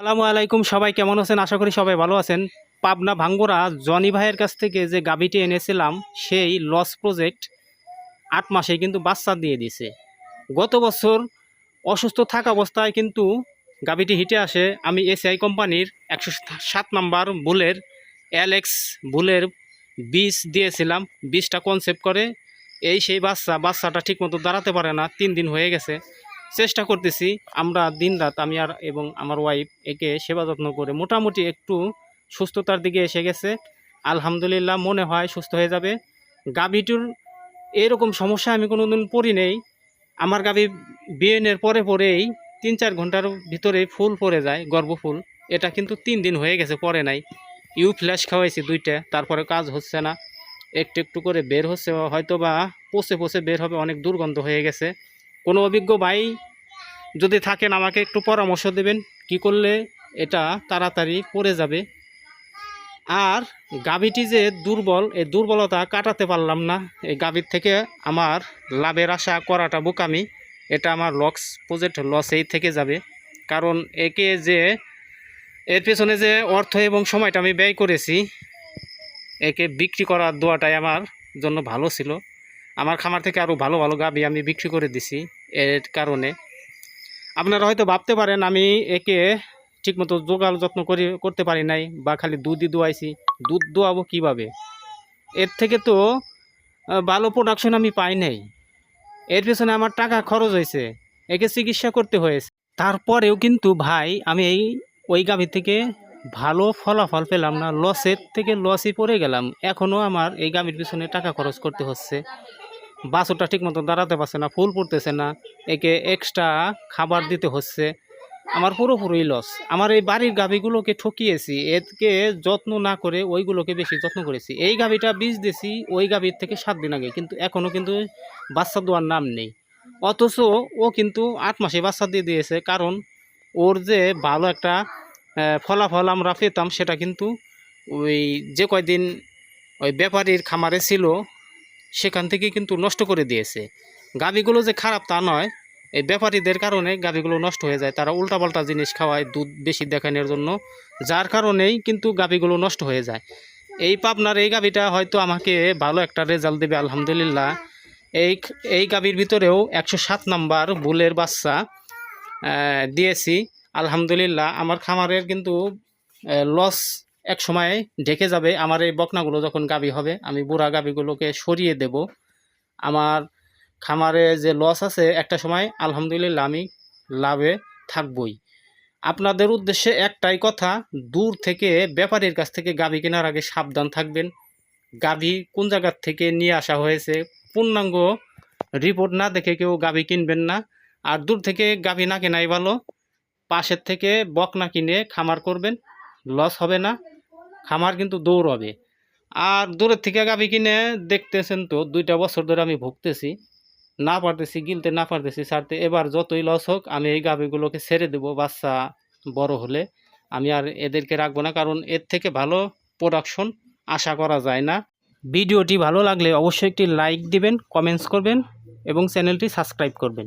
আসসালামু আলাইকুম, সবাই কেমন আছেন? আশা করি সবাই ভালো আছেন। পাবনা ভাঙ্গুরা জনি ভাইয়ের কাছ থেকে যে গাভীটি এনেছিলাম সেই লস প্রজেক্ট ৮ মাসে কিন্তু বাচ্চা দিয়ে দিছে। গত বছর অসুস্থ থাকা অবস্থায় কিন্তু গাভীটি হিটে আসে। আমি এসিআই কোম্পানির ১০৭ নাম্বার বুলের এলএক্স বুলের বীজ দিয়েছিলাম। বীজটা কনসেপ্ট করে সেই বাচ্চাটা ঠিকমতো দাঁড়াতে পারে না, ৩ দিন হয়ে গেছে। চেষ্টা করতেছি আমরা দিনরাত, আমি আর এবং আমার ওয়াইফ একে সেবা যত্ন করে মোটামুটি একটু সুস্থতার দিকে এসে গেছে। আলহামদুলিল্লাহ, মনে হয় সুস্থ হয়ে যাবে। গাভীটির এরকম সমস্যা আমি কোনো দিন পড়ি নেই। আমার গাভী বিয়েনের পরেই ৩-৪ ঘন্টার ভিতরে ফুল পড়ে যায়, গর্ভফুল। এটা কিন্তু ৩ দিন হয়ে গেছে, পড়ে নাই। ফ্ল্যাশ খাওয়াইছি 2টা, তারপরে কাজ হচ্ছে না। একটু একটু করে বের হচ্ছে, হয়তো বা পচে বের হবে, অনেক দুর্গন্ধ হয়ে গেছে। কোনো অভিজ্ঞ ভাই যদি থাকেন আমাকে একটু পরামর্শ দেবেন কি করলে এটা তাড়াতাড়ি পড়ে যাবে। আর গাভীটি যে দুর্বল, এই দুর্বলতা কাটাতে পারলাম না। এই গাভীর থেকে আমার লাভের আশা করাটা বোকামি। এটা আমার প্রজেক্ট লসেই থেকে যাবে। কারণ এর পেছনে যে অর্থ এবং সময়টা আমি ব্যয় করেছি, একে বিক্রি করার দোয়াটাই আমার জন্য ভালো ছিল। আমার খামার থেকে আরও ভালো ভালো গাভী আমি বিক্রি করে দিছি। এর কারণে আপনারা হয়তো ভাবতে পারেন আমি একে ঠিকমতো যত্ন করতে পারি নাই, বা খালি দুধই দোয়াইছি। দুধ দোয়াবো কীভাবে? এর থেকে তো ভালো প্রোডাকশন আমি পাই নাই। এর পেছনে আমার টাকা খরচ হয়েছে, একে চিকিৎসা করতে হয়েছে। তারপরেও কিন্তু ভাই আমি ওই গাভী থেকে ভালো ফলাফল পেলাম না, লসের থেকে লসই পড়ে গেলাম। এখনও আমার এই গাভীর পিছনে টাকা খরচ করতে হচ্ছে। বাছুরটা ঠিকমতো দাঁড়াতে পারছে না, ফুল পড়তেছে না, একে এক্সট্রা খাবার দিতে হচ্ছে। আমার পুরোপুরি লস। আমার এই বাড়ির গাভীগুলোকে ঠকিয়েছি, একে যত্ন না করে ওইগুলোকে বেশি যত্ন করেছি। এই গাভীটা বীজ দিয়েছি ওই গাভীর থেকে 7 দিন আগে, কিন্তু এখনও কিন্তু বাচ্চা দেওয়ার নাম নেই। অথচ ও কিন্তু 8 মাসে বাচ্চা দিয়ে দিয়েছে। কারণ ওর যে ভালো একটা ফলাফল আমরা পেতাম, সেটা কিন্তু ওই যে কয়দিন ওই ব্যাপারীর খামারে ছিল সেখান থেকে কিন্তু নষ্ট করে দিয়েছে। গাভীগুলো যে খারাপ তা নয়, এই ব্যাপারীদের কারণে গাভীগুলো নষ্ট হয়ে যায়। তারা উল্টাপাল্টা জিনিস খাওয়ায় দুধ বেশি দেখানোর জন্য, যার কারণেই কিন্তু গাভীগুলো নষ্ট হয়ে যায়। এই পাবনার এই গাভীটা হয়তো আমাকে ভালো একটা রেজাল্ট দেবে আলহামদুলিল্লাহ। এই গাভীর ভিতরেও ১০৭ নাম্বার বুলের বাচ্চা দিয়েছি আলহামদুলিল্লাহ। আমার খামারের কিন্তু লস এক সময় ঢেকে যাবে। আমার এই বকনাগুলো যখন গাভী হবে, আমি বুড়া গাভীগুলোকে সরিয়ে দেব। আমার খামারে যে লস আছে একটা সময় আলহামদুলিল্লাহ আমি লাভে থাকবই। আপনাদের উদ্দেশ্যে একটাই কথা, দূর থেকে ব্যাপারীর কাছ থেকে গাভী কেনার আগে সাবধান থাকবেন। গাভী কোন জায়গার থেকে নিয়ে আসা হয়েছে পূর্ণাঙ্গ রিপোর্ট না দেখে কেউ গাভী কিনবেন না। আর দূর থেকে গাভী না কেনাই ভালো। পাশের থেকে বকনা কিনে খামার করবেন, লস হবে না, খামার কিন্তু দৌড়াবে। আর দূরের থেকে গাভী কিনে দেখতেছেন তো 2টা বছর ধরে আমি ভুগতেছি, না পারতেছি গিলতে, না পারতেছি ছাড়তে। এবার যতই লস হোক আমি এই গাভীগুলোকে ছেড়ে দেবো। বাচ্চা বড় হলে আমি আর এদেরকে রাখবো না, কারণ এর থেকে ভালো প্রোডাকশন আশা করা যায় না। ভিডিওটি ভালো লাগলে অবশ্যই একটি লাইক দিবেন, কমেন্টস করবেন এবং চ্যানেলটি সাবস্ক্রাইব করবেন।